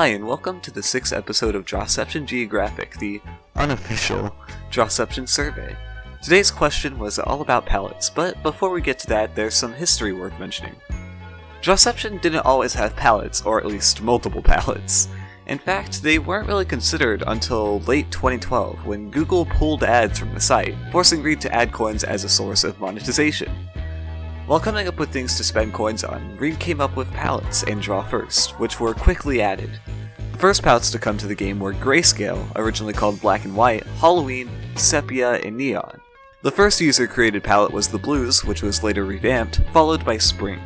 Hi, and welcome to the 6th episode of Drawception Geographic, the unofficial Drawception survey. Today's question was all about palettes, but before we get to that, there's some history worth mentioning. Drawception didn't always have palettes, or at least multiple palettes. In fact, they weren't really considered until late 2012, when Google pulled ads from the site, forcing Reed to add coins as a source of monetization. While coming up with things to spend coins on, Reed came up with palettes and Draw First, which were quickly added. The first palettes to come to the game were Grayscale, originally called Black and White, Halloween, Sepia, and Neon. The first user-created palette was the Blues, which was later revamped, followed by Spring.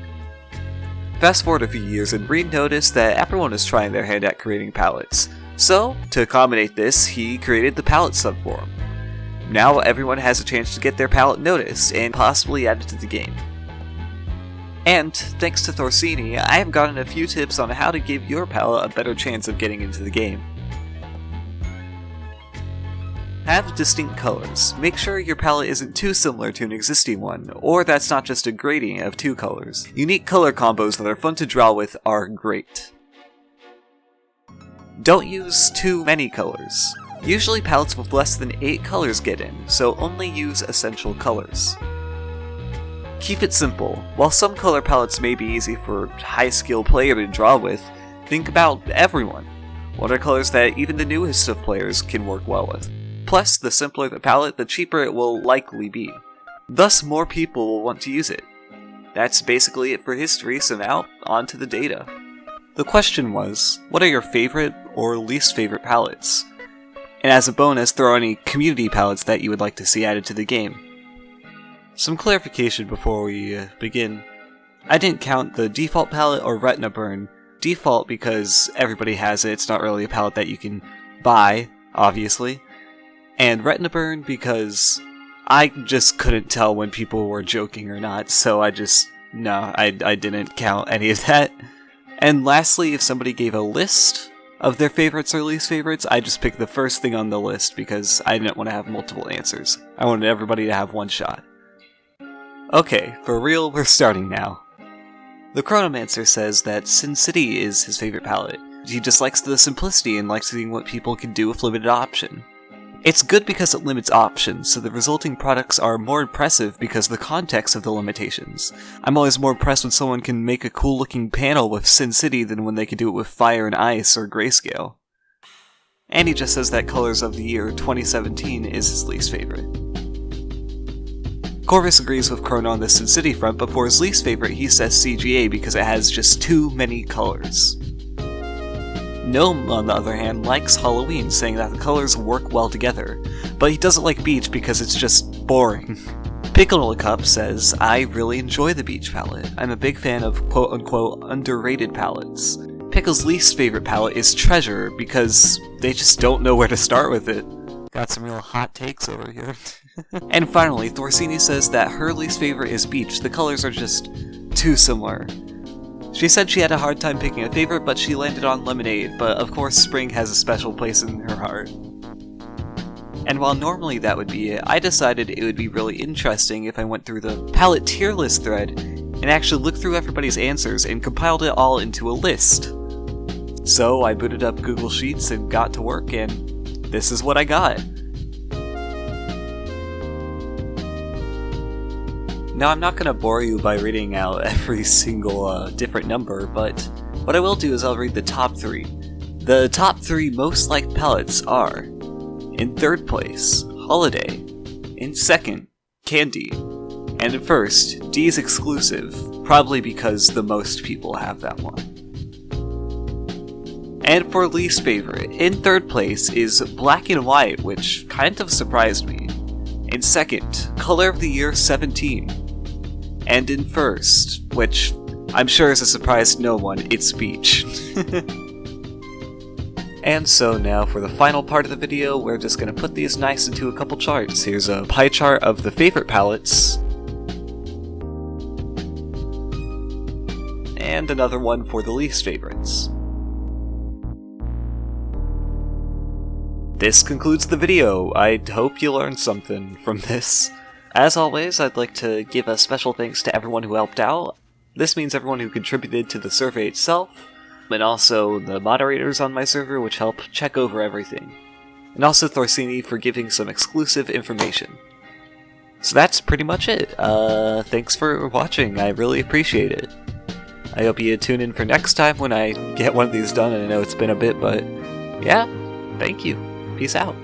Fast forward a few years and Reed noticed that everyone was trying their hand at creating palettes. So, to accommodate this, he created the palette subforum. Now everyone has a chance to get their palette noticed and possibly added to the game. And, thanks to Thorsini, I have gotten a few tips on how to give your palette a better chance of getting into the game. Have distinct colors. Make sure your palette isn't too similar to an existing one, or that's not just a gradient of two colors. Unique color combos that are fun to draw with are great. Don't use too many colors. Usually palettes with less than 8 colors get in, so only use essential colors. Keep it simple. While some color palettes may be easy for a high-skill player to draw with, think about everyone. What are colors that even the newest of players can work well with? Plus, the simpler the palette, the cheaper it will likely be. Thus, more people will want to use it. That's basically it for history, so now, on to the data. The question was, what are your favorite or least favorite palettes? And as a bonus, throw any community palettes that you would like to see added to the game. Some clarification before we begin. I didn't count the default palette or Retina Burn. Default because everybody has it, it's not really a palette that you can buy, obviously. And Retina Burn because I just couldn't tell when people were joking or not, so I didn't count any of that. And lastly, if somebody gave a list of their favorites or least favorites, I just picked the first thing on the list because I didn't want to have multiple answers. I wanted everybody to have one shot. Okay, for real, we're starting now. The Chronomancer says that Sin City is his favorite palette. He just likes the simplicity and likes seeing what people can do with limited option. It's good because it limits options, so the resulting products are more impressive because of the context of the limitations. I'm always more impressed when someone can make a cool looking panel with Sin City than when they can do it with Fire and Ice or Grayscale. And he just says that Colors of the Year 2017 is his least favorite. Corvus agrees with Chrono on the Sin City front, but for his least favorite he says CGA because it has just too many colors. Gnome, on the other hand, likes Halloween, saying that the colors work well together, but he doesn't like Beach because it's just boring. Pickle Cup says, I really enjoy the Beach palette. I'm a big fan of quote-unquote underrated palettes. Pickle's least favorite palette is Treasure because they just don't know where to start with it. Got some real hot takes over here. And finally, Thorsini says that her least favorite is Beach. The colors are just too similar. She said she had a hard time picking a favorite, but she landed on Lemonade, but of course Spring has a special place in her heart. And while normally that would be it, I decided it would be really interesting if I went through the palette tier list thread and actually looked through everybody's answers and compiled it all into a list. So I booted up Google Sheets and got to work, and this is what I got. Now, I'm not going to bore you by reading out every single different number, but what I will do is I'll read the top 3. The top 3 most liked palettes are, in 3rd place, Holiday, in 2nd, Candy, and in 1st, D's Exclusive, probably because the most people have that one. And for least favorite, in 3rd place is Black and White, which kind of surprised me. In 2nd, Color of the Year 17. And in 1st, which I'm sure is a surprise to no one, it's Beach. And so now for the final part of the video, we're just going to put these nice into a couple charts. Here's a pie chart of the favorite palettes, and another one for the least favorites. This concludes the video. I hope you learned something from this. As always, I'd like to give a special thanks to everyone who helped out. This means everyone who contributed to the survey itself, and also the moderators on my server, which help check over everything. And also Thorsini for giving some exclusive information. So that's pretty much it. Thanks for watching, I really appreciate it. I hope you tune in for next time when I get one of these done, and I know it's been a bit, but yeah, thank you. Peace out.